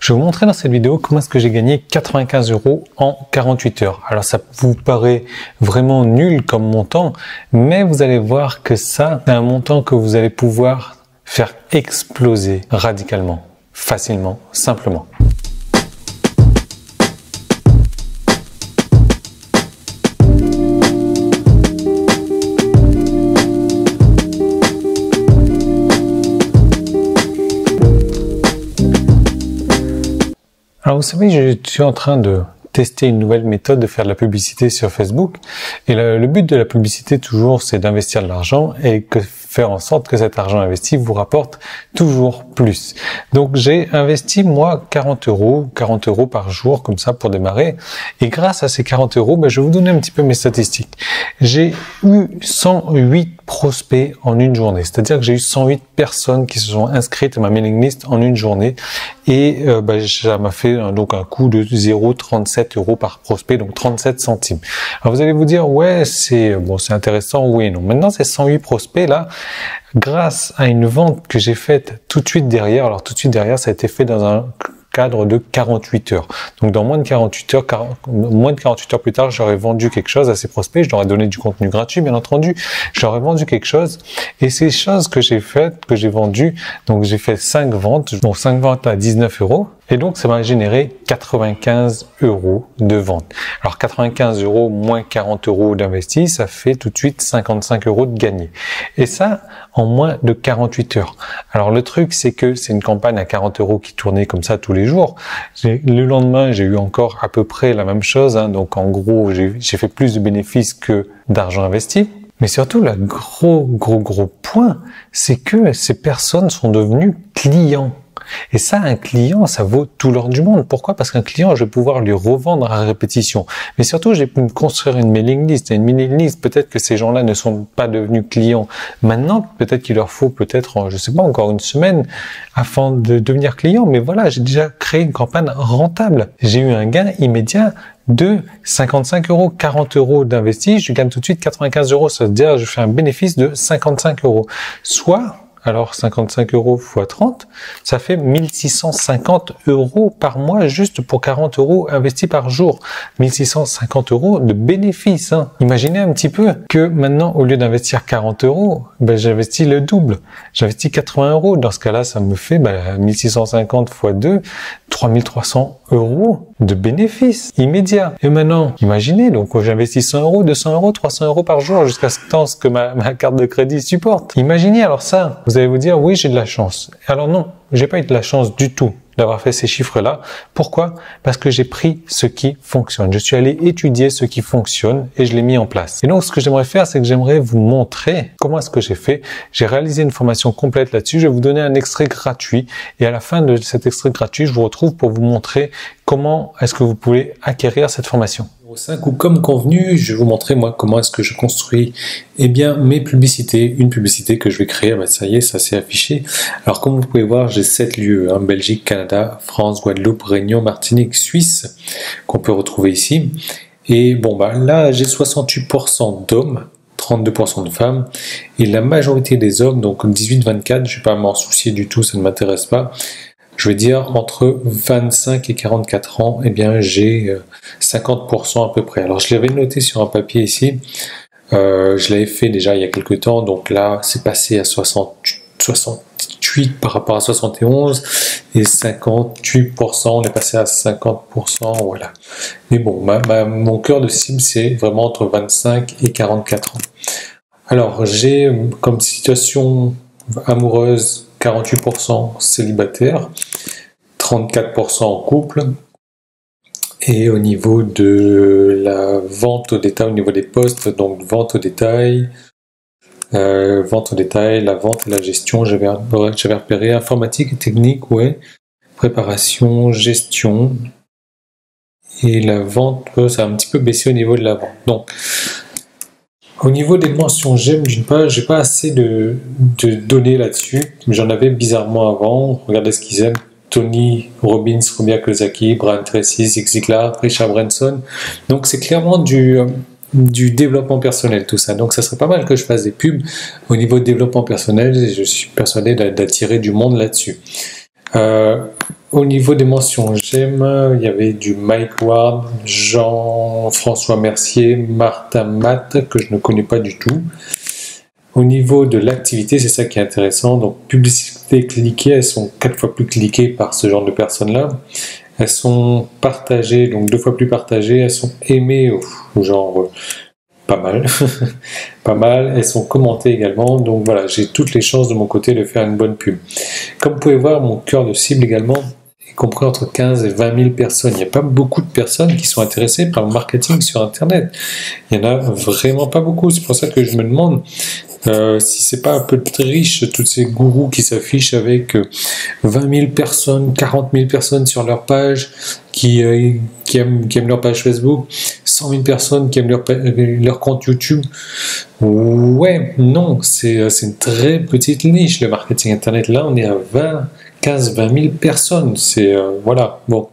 Je vais vous montrer dans cette vidéo comment est-ce que j'ai gagné 95 € en 48 heures. Alors ça vous paraît vraiment nul comme montant, mais vous allez voir que ça, c'est un montant que vous allez pouvoir faire exploser radicalement, facilement, simplement. Alors vous savez, je suis en train de tester une nouvelle méthode de faire de la publicité sur Facebook. Et le but de la publicité toujours, c'est d'investir de l'argent et faire en sorte que cet argent investi vous rapporte toujours plus. Donc j'ai investi moi 40 € par jour comme ça pour démarrer. Et grâce à ces 40 €, je vais vous donner un petit peu mes statistiques. J'ai eu 108 prospects en une journée. C'est-à-dire que j'ai eu 108 personnes qui se sont inscrites à ma mailing list en une journée. Et ça m'a fait donc un coût de 0,37 € par prospect, donc 37 centimes. Alors vous allez vous dire, ouais, c'est intéressant, oui et non. Maintenant, ces 108 prospects là, grâce à une vente que j'ai faite tout de suite derrière, alors tout de suite derrière, ça a été fait dans un cadre de 48 heures. Donc dans moins de 48 heures plus tard, j'aurais vendu quelque chose à ces prospects, je leur ai donné du contenu gratuit, bien entendu, j'aurais vendu quelque chose, et ces choses que j'ai faites, que j'ai vendues, donc j'ai fait 5 ventes, donc 5 ventes à 19 €, et donc ça m'a généré 95 € de vente. Alors 95 € moins 40 € d'investi, ça fait tout de suite 55 € de gagné. Et ça, en moins de 48 heures. Alors le truc, c'est que c'est une campagne à 40 € qui tournait comme ça tous les jours. Le lendemain, j'ai eu encore à peu près la même chose, hein. Donc en gros, j'ai fait plus de bénéfices que d'argent investi. Mais surtout, le gros point, c'est que ces personnes sont devenues clients. Et ça, un client, ça vaut tout l'or du monde. Pourquoi? Parce qu'un client, je vais pouvoir lui revendre à répétition. Mais surtout, j'ai pu me construire une mailing list. Et une mailing list, peut-être que ces gens-là ne sont pas devenus clients maintenant. Peut-être qu'il leur faut je sais pas, encore une semaine afin de devenir client. Mais voilà, j'ai déjà créé une campagne rentable. J'ai eu un gain immédiat de 55 €, 40 € d'investi. Je gagne tout de suite 95 €. Ça veut dire, je fais un bénéfice de 55 €. Soit, alors 55 € x 30, ça fait 1650 € par mois juste pour 40 € investis par jour. 1650 € de bénéfices, hein. Imaginez un petit peu que maintenant, au lieu d'investir 40 €, j'investis le double. J'investis 80 €. Dans ce cas-là, ça me fait 1650 x 2, 3300 € de bénéfices immédiats. Et maintenant, imaginez, donc j'investis 100 €, 200 €, 300 € par jour jusqu'à ce que ma carte de crédit supporte. Imaginez alors ça. Vous allez vous dire, oui, j'ai de la chance. Alors non, j'ai pas eu de la chance du tout d'avoir fait ces chiffres-là. Pourquoi? Parce que j'ai pris ce qui fonctionne. Je suis allé étudier ce qui fonctionne et je l'ai mis en place. Et donc, ce que j'aimerais faire, c'est que j'aimerais vous montrer comment est-ce que j'ai fait. J'ai réalisé une formation complète là-dessus. Je vais vous donner un extrait gratuit. Et à la fin de cet extrait gratuit, je vous retrouve pour vous montrer comment est-ce que vous pouvez acquérir cette formation. 5, ou comme convenu, je vais vous montrer moi comment est-ce que je construis mes publicités, une publicité que je vais créer. Ça y est, ça s'est affiché. Alors comme vous pouvez voir, j'ai 7 lieux, Belgique, Canada, France, Guadeloupe, Réunion, Martinique, Suisse, qu'on peut retrouver ici. Et là j'ai 68% d'hommes, 32% de femmes, et la majorité des hommes, donc 18-24, je ne vais pas m'en soucier du tout, ça ne m'intéresse pas. Je vais dire entre 25 et 44 ans, j'ai 50% à peu près. Alors je l'avais noté sur un papier ici, je l'avais fait déjà il y a quelques temps, donc là c'est passé à 68 par rapport à 71, et 58%, on est passé à 50%, voilà. Mais bon, mon cœur de cible c'est vraiment entre 25 et 44 ans. Alors j'ai comme situation amoureuse 48% célibataire, 34% en couple, et au niveau de la vente au détail, au niveau des postes, donc vente au détail, la vente et la gestion, j'avais repéré informatique et technique, préparation, gestion, et la vente, ça a un petit peu baissé au niveau de la vente. Donc, au niveau des mentions j'aime d'une page, j'ai pas assez de données là-dessus. J'en avais bizarrement avant. Regardez ce qu'ils aiment. Tony Robbins, Robert Kiyosaki, Brian Tracy, Zig Ziglar, Richard Branson. Donc c'est clairement du développement personnel, tout ça. Donc ça serait pas mal que je fasse des pubs au niveau de développement personnel. Et je suis persuadé d'attirer du monde là-dessus. Au niveau des mentions j'aime, il y avait du Mike Ward, Jean-François Mercier, Martha Matt, que je ne connais pas du tout. Au niveau de l'activité, c'est ça qui est intéressant. Donc, publicité cliquée, elles sont 4 fois plus cliquées par ce genre de personnes-là. Elles sont partagées, donc 2 fois plus partagées. Elles sont aimées, genre pas mal. Pas mal. Elles sont commentées également. Donc voilà, j'ai toutes les chances de mon côté de faire une bonne pub. Comme vous pouvez voir, mon cœur de cible également est compris entre 15 et 20 000 personnes. Il n'y a pas beaucoup de personnes qui sont intéressées par le marketing sur Internet. Il n'y en a vraiment pas beaucoup. C'est pour ça que je me demande si c'est pas un peu riche, tous ces gourous qui s'affichent avec 20 000 personnes, 40 000 personnes sur leur page, qui aiment leur page Facebook, 100 000 personnes qui aiment leur compte YouTube. Ouais, non, c'est une très petite niche, le marketing Internet. Là, on est à 15-20 000 personnes. C'est, voilà, bon.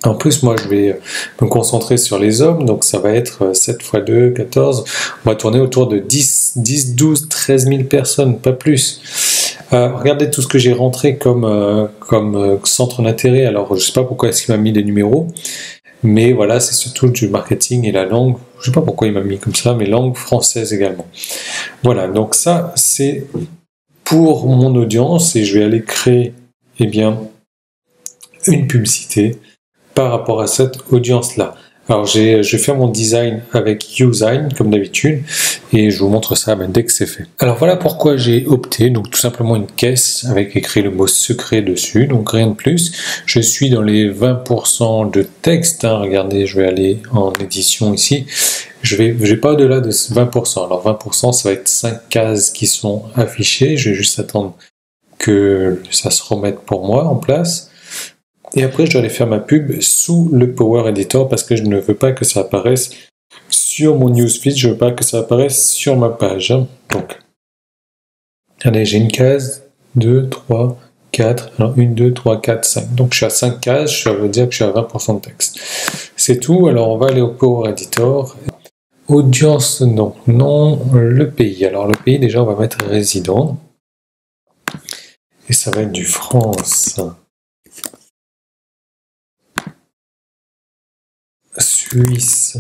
En plus, moi, je vais me concentrer sur les hommes, donc ça va être 7 x 2, 14. On va tourner autour de 10, 12, 13 000 personnes, pas plus. Regardez tout ce que j'ai rentré comme centre d'intérêt. Alors, je sais pas pourquoi est-ce qu'il m'a mis des numéros, mais voilà, c'est surtout du marketing et la langue. Je sais pas pourquoi il m'a mis comme ça, mais langue française également. Voilà, donc ça, c'est pour mon audience et je vais aller créer, eh bien, une publicité par rapport à cette audience-là. Alors, je vais faire mon design avec Usign, comme d'habitude, et je vous montre ça dès que c'est fait. Alors, voilà pourquoi j'ai opté, donc tout simplement une caisse avec écrit le mot secret dessus, donc rien de plus. Je suis dans les 20% de texte, hein. Regardez, je vais aller en édition ici. Je vais pas au-delà de 20%. Alors, 20%, ça va être 5 cases qui sont affichées. Je vais juste attendre que ça se remette pour moi en place. Et après, je dois aller faire ma pub sous le Power Editor parce que je ne veux pas que ça apparaisse sur mon newsfeed, je ne veux pas que ça apparaisse sur ma page. Donc, allez, j'ai une case, 2, 3, 4, alors 1, 2, 3, 4, 5. Donc, je suis à 5 cases, ça veut dire que je suis à 20% de texte. C'est tout, alors on va aller au Power Editor. Audience, non, le pays. Alors, le pays, déjà, on va mettre résident. Et ça va être du France. Suisse,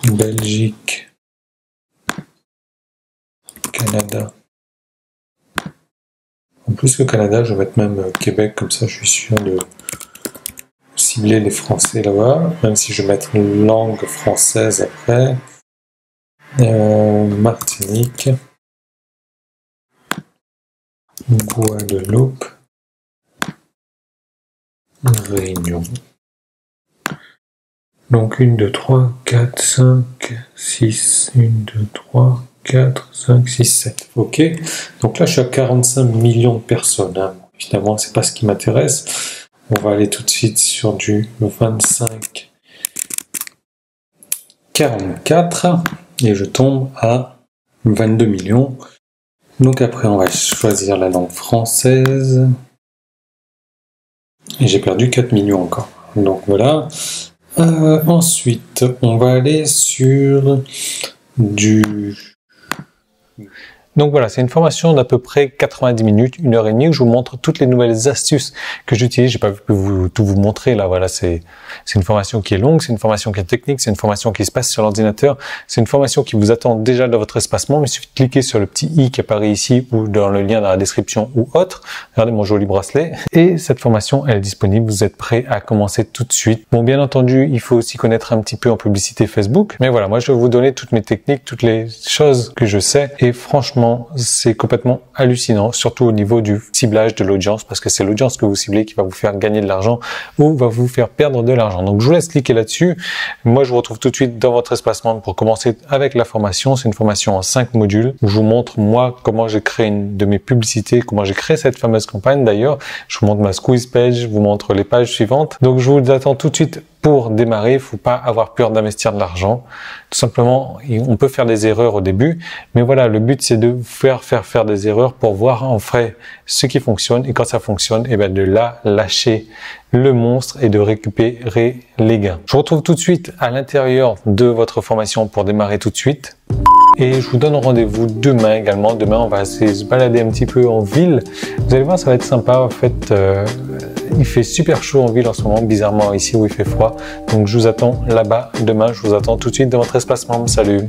Belgique, Canada. En plus, le Canada, je vais mettre même Québec, comme ça je suis sûr de cibler les Français là-bas, même si je vais mettre une langue française après. Martinique, Guadeloupe, Réunion. Donc 1, 2, 3, 4, 5, 6, 1, 2, 3, 4, 5, 6, 7. Ok. Donc là, je suis à 45 millions de personnes. Hein. Évidemment, c'est pas ce qui m'intéresse. On va aller tout de suite sur du 25, 44. Et je tombe à 22 millions. Donc après, on va choisir la langue française. Et j'ai perdu 4 millions encore. Donc voilà. Ensuite, on va aller sur du... Donc voilà, c'est une formation d'à peu près 90 minutes, 1h30, où je vous montre toutes les nouvelles astuces que j'utilise. J'ai pas pu tout vous montrer là. Voilà, c'est une formation qui est longue, c'est une formation qui est technique, c'est une formation qui se passe sur l'ordinateur, c'est une formation qui vous attend déjà dans votre espacement. Il suffit de cliquer sur le petit i qui apparaît ici ou dans le lien dans la description ou autre. Regardez mon joli bracelet. Et cette formation, elle est disponible. Vous êtes prêts à commencer tout de suite. Bon, bien entendu, il faut aussi connaître un petit peu en publicité Facebook. Mais voilà, moi je vais vous donner toutes mes techniques, toutes les choses que je sais. Et franchement, c'est complètement hallucinant, surtout au niveau du ciblage de l'audience, parce que c'est l'audience que vous ciblez qui va vous faire gagner de l'argent ou va vous faire perdre de l'argent. Donc je vous laisse cliquer là-dessus. Moi je vous retrouve tout de suite dans votre espacement pour commencer avec la formation. C'est une formation en 5 modules où je vous montre moi comment j'ai créé une de mes publicités, comment j'ai créé cette fameuse campagne d'ailleurs. Je vous montre ma squeeze page, je vous montre les pages suivantes. Donc je vous attends tout de suite. Pour démarrer, il ne faut pas avoir peur d'investir de l'argent. Tout simplement, on peut faire des erreurs au début, mais voilà, le but c'est de faire des erreurs pour voir en vrai ce qui fonctionne, et quand ça fonctionne, et bien de là lâcher le monstre et de récupérer les gains. Je vous retrouve tout de suite à l'intérieur de votre formation pour démarrer tout de suite. Et je vous donne rendez-vous demain également. Demain, on va essayer de se balader un petit peu en ville. Vous allez voir, ça va être sympa. En fait, il fait super chaud en ville en ce moment, bizarrement ici où il fait froid. Donc, je vous attends là-bas demain. Je vous attends tout de suite dans votre espace membre. Salut!